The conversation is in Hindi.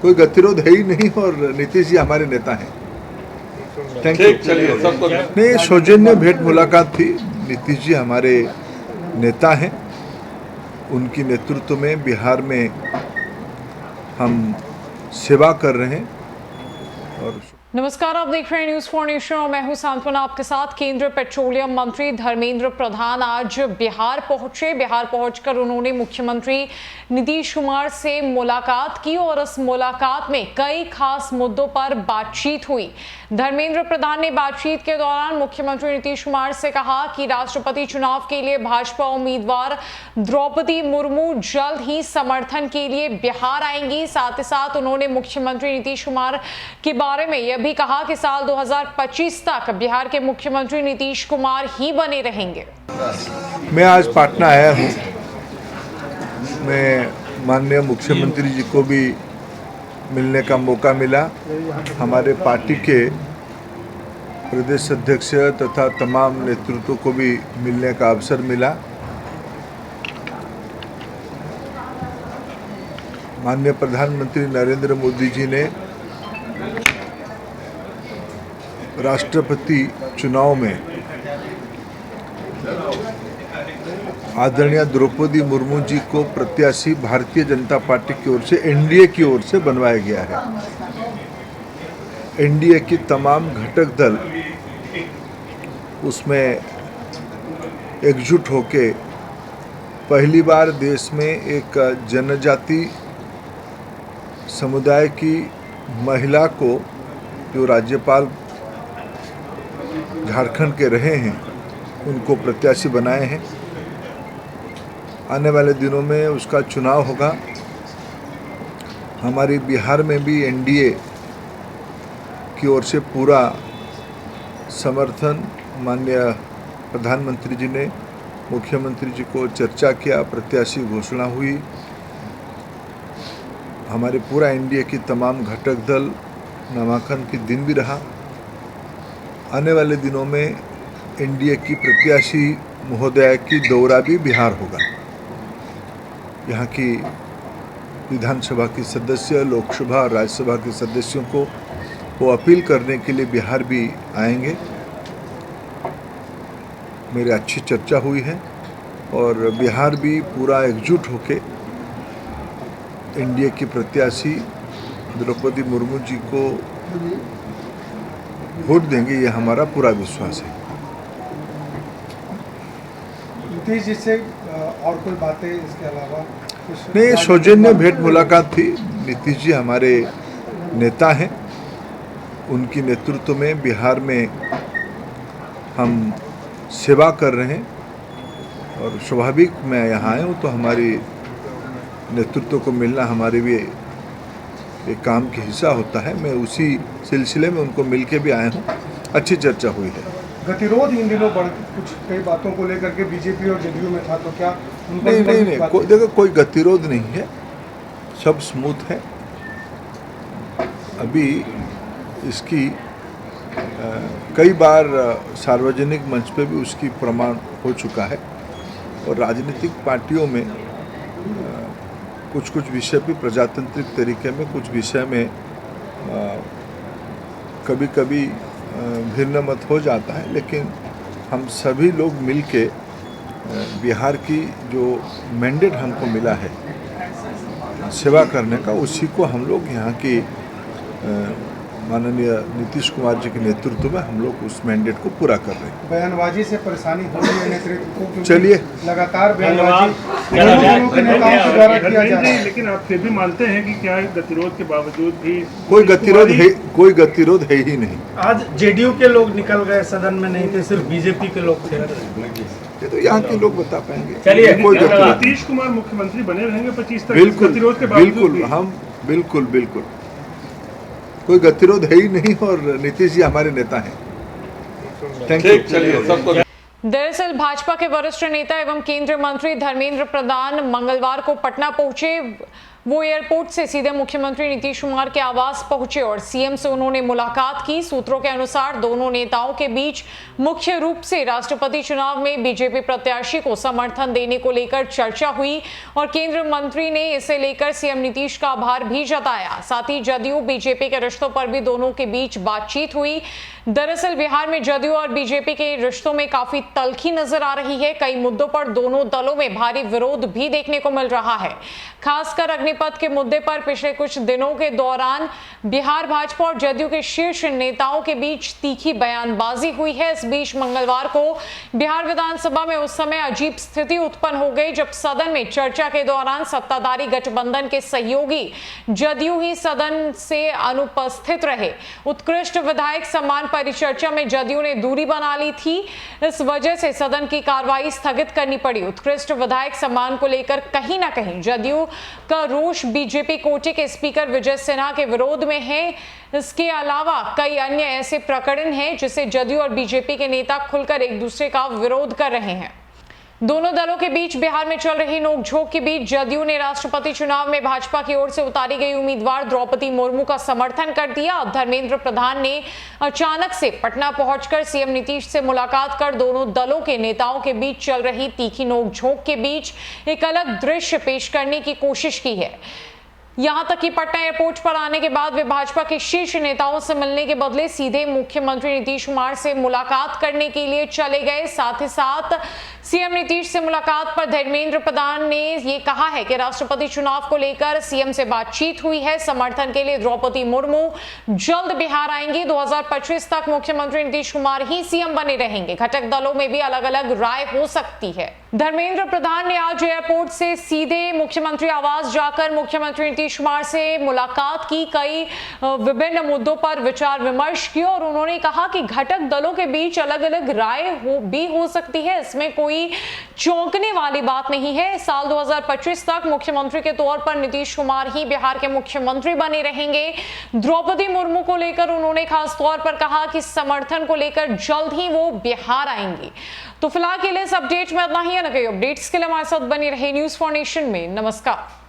कोई गतिरोध है ही नहीं और नीतीश जी हमारे नेता हैं। Thank you. चलिए सबको नहीं, सौजन्य भेंट मुलाकात थी। नीतीश जी हमारे नेता हैं, उनकी नेतृत्व में बिहार में हम सेवा कर रहे हैं। और नमस्कार, आप देख रहे हैं न्यूज 4 नेशन और मैं हूं सांत्वना आपके साथ। केंद्रीय पेट्रोलियम मंत्री धर्मेंद्र प्रधान आज बिहार पहुंचे। बिहार पहुंचकर उन्होंने मुख्यमंत्री नीतीश कुमार से मुलाकात की और इस मुलाकात में कई खास मुद्दों पर बातचीत हुई। धर्मेंद्र प्रधान ने बातचीत के दौरान मुख्यमंत्री नीतीश कुमार से कहा कि राष्ट्रपति चुनाव के लिए भाजपा उम्मीदवार द्रौपदी मुर्मू जल्द ही समर्थन के लिए बिहार आएंगी। साथ ही साथ उन्होंने मुख्यमंत्री नीतीश कुमार के बारे में यह भी कहा कि साल 2025 तक बिहार के मुख्यमंत्री नीतीश कुमार ही बने रहेंगे। मैं आज पटना आया हूँ। मैं माननीय मुख्यमंत्री जी को भी मिलने का मौका मिला। हमारे पार्टी के प्रदेश अध्यक्ष तथा तमाम नेतृत्व को भी मिलने का अवसर मिला। माननीय प्रधानमंत्री नरेंद्र मोदी जी ने राष्ट्रपति चुनाव में आदरणीय द्रौपदी मुर्मू जी को प्रत्याशी भारतीय जनता पार्टी की ओर से एनडीए की ओर से बनवाया गया है। एनडीए की तमाम घटक दल उसमें एकजुट होके पहली बार देश में एक जनजाति समुदाय की महिला को, जो राज्यपाल झारखंड के रहे हैं, उनको प्रत्याशी बनाए हैं। आने वाले दिनों में उसका चुनाव होगा। हमारी बिहार में भी एनडीए की ओर से पूरा समर्थन, माननीय प्रधानमंत्री जी ने मुख्यमंत्री जी को चर्चा किया, प्रत्याशी घोषणा हुई। हमारे पूरा एनडीए की तमाम घटक दल नामांकन के दिन भी रहा। आने वाले दिनों में एनडीए की प्रत्याशी महोदया की दौरा भी बिहार होगा। यहाँ की विधानसभा के सदस्य, लोकसभा और राज्यसभा के सदस्यों को वो अपील करने के लिए बिहार भी आएंगे। मेरी अच्छी चर्चा हुई है और बिहार भी पूरा एकजुट होके एनडीए की प्रत्याशी द्रौपदी मुर्मू जी को वोट देंगे, ये हमारा पूरा विश्वास है। नीतीश जी से और कोई बातें इसके अलावा? नहीं, सौजन्य भेंट मुलाकात थी। नीतीश जी हमारे नेता हैं, उनकी नेतृत्व में बिहार में हम सेवा कर रहे हैं और स्वाभाविक मैं यहाँ आया हूँ तो हमारी नेतृत्व को मिलना हमारे भी एक काम की हिस्सा होता है। मैं उसी सिलसिले में उनको मिल के भी आया हूँ। अच्छी चर्चा हुई है। गतिरोध इन दिनों कुछ कई बातों को लेकर के बीजेपी और जेडीयू में था, तो क्या नहीं, देखो कोई गतिरोध नहीं है, सब स्मूथ है। अभी इसकी कई बार सार्वजनिक मंच पे भी उसकी प्रमाण हो चुका है और राजनीतिक पार्टियों में कुछ विषय भी प्रजातांत्रिक तरीके में, कुछ विषय में कभी कभी भिन्न मत हो जाता है, लेकिन हम सभी लोग मिलके बिहार की जो मैंडेट हमको मिला है सेवा करने का, उसी को हम लोग यहाँ की माननीय नीतीश कुमार जी के नेतृत्व में हम लोग उस मैंडेट को पूरा कर रहे हैं। बयानबाजी से परेशानी हो रही है नेतृत्व को, चलिए लगातार बयानबाजी के नेताओं के द्वारा किया जा रहा है, लेकिन आप फिर भी मानते हैं कि क्या गतिरोध के बावजूद भी कोई गतिरोध है ही नहीं। आज जेडीयू के लोग निकल गए, सदन में नहीं थे, सिर्फ बीजेपी के लोग थे। ये तो यहाँ के लोग बता पाएंगे। चलिए, कोई गतिरोध नीतीश कुमार मुख्यमंत्री बने रहेंगे 25 तक, बिल्कुल, गतिरोध के बावजूद बिल्कुल भी। हम बिल्कुल कोई गतिरोध है ही नहीं और नीतीश जी हमारे नेता हैं। Thank you. चलिए सबको दरअसल भाजपा के वरिष्ठ नेता एवं केंद्रीय मंत्री धर्मेंद्र प्रधान मंगलवार को पटना पहुंचे। वो एयरपोर्ट से सीधे मुख्यमंत्री नीतीश कुमार के आवास पहुंचे और सीएम से उन्होंने मुलाकात की। सूत्रों के अनुसार दोनों नेताओं के बीच मुख्य रूप से राष्ट्रपति चुनाव में बीजेपी प्रत्याशी को समर्थन देने को लेकर चर्चा हुई और केंद्रीय मंत्री ने इसे लेकर सीएम नीतीश का आभार भी जताया। साथ ही जदयू बीजेपी के रिश्तों पर भी दोनों के बीच बातचीत हुई। दरअसल बिहार में जदयू और बीजेपी के रिश्तों में काफी तल्खी नजर आ रही है। कई मुद्दों पर दोनों दलों में भारी विरोध भी देखने को मिल रहा है। खासकर अग्निपथ के मुद्दे पर पिछले कुछ दिनों के दौरान बिहार भाजपा और जदयू के शीर्ष नेताओं के बीच तीखी बयानबाजी हुई है। इस बीच मंगलवार को बिहार विधानसभा में उस समय अजीब स्थिति उत्पन्न हो गई जब सदन में चर्चा के दौरान सत्ताधारी गठबंधन के सहयोगी जदयू ही सदन से अनुपस्थित रहे। उत्कृष्ट विधायक सम्मान परिचर्चा में जदयू ने दूरी बना ली थी। इस वजह से सदन की कार्रवाई स्थगित करनी पड़ी। उत्कृष्ट विधायक सम्मान को लेकर कहीं ना कहीं जदयू का रोष बीजेपी कोटे के स्पीकर विजय सिन्हा के विरोध में है। इसके अलावा कई अन्य ऐसे प्रकरण हैं जिसे जदयू और बीजेपी के नेता खुलकर एक दूसरे का विरोध कर रहे हैं। दोनों दलों के बीच बिहार में चल रही नोकझोंक के बीच जदयू ने राष्ट्रपति चुनाव में भाजपा की ओर से उतारी गई उम्मीदवार द्रौपदी मुर्मू का समर्थन कर दिया। धर्मेंद्र प्रधान ने अचानक से पटना पहुंचकर सीएम नीतीश से मुलाकात कर दोनों दलों के नेताओं के बीच चल रही तीखी नोकझोंक के बीच एक अलग दृश्य पेश करने की कोशिश की है। यहां तक कि पटना एयरपोर्ट पर आने के बाद वे भाजपा के शीर्ष नेताओं से मिलने के बदले सीधे मुख्यमंत्री नीतीश कुमार से मुलाकात करने के लिए चले गए। साथ ही साथ सीएम नीतीश से मुलाकात पर धर्मेंद्र प्रधान ने ये कहा है कि राष्ट्रपति चुनाव को लेकर सीएम से बातचीत हुई है। समर्थन के लिए द्रौपदी मुर्मू जल्द बिहार आएंगी। 2025 तक मुख्यमंत्री नीतीश कुमार ही सीएम बने रहेंगे। घटक दलों में भी अलग अलग राय हो सकती है। धर्मेंद्र प्रधान ने आज एयरपोर्ट से सीधे मुख्यमंत्री आवास जाकर मुख्यमंत्री नीतीश कुमार से मुलाकात की। कई विभिन्न मुद्दों पर विचार विमर्श किया और उन्होंने कहा कि घटक दलों के बीच अलग अलग राय भी हो सकती है। इसमें कोई चौंकने वाली बात नहीं है। साल 2025 तक मुख्यमंत्री के तौर पर नीतीश कुमार ही बिहार के मुख्यमंत्री बने रहेंगे। द्रौपदी मुर्मू को लेकर उन्होंने खास तौर पर कहा कि समर्थन को लेकर जल्द ही वो बिहार आएंगी। तो फिलहाल के लिए इस अपडेट में इतना ही है। न कई अपडेट्स के लिए हमारे साथ बनी रहे न्यूज़ फॉर नेशन में। नमस्कार।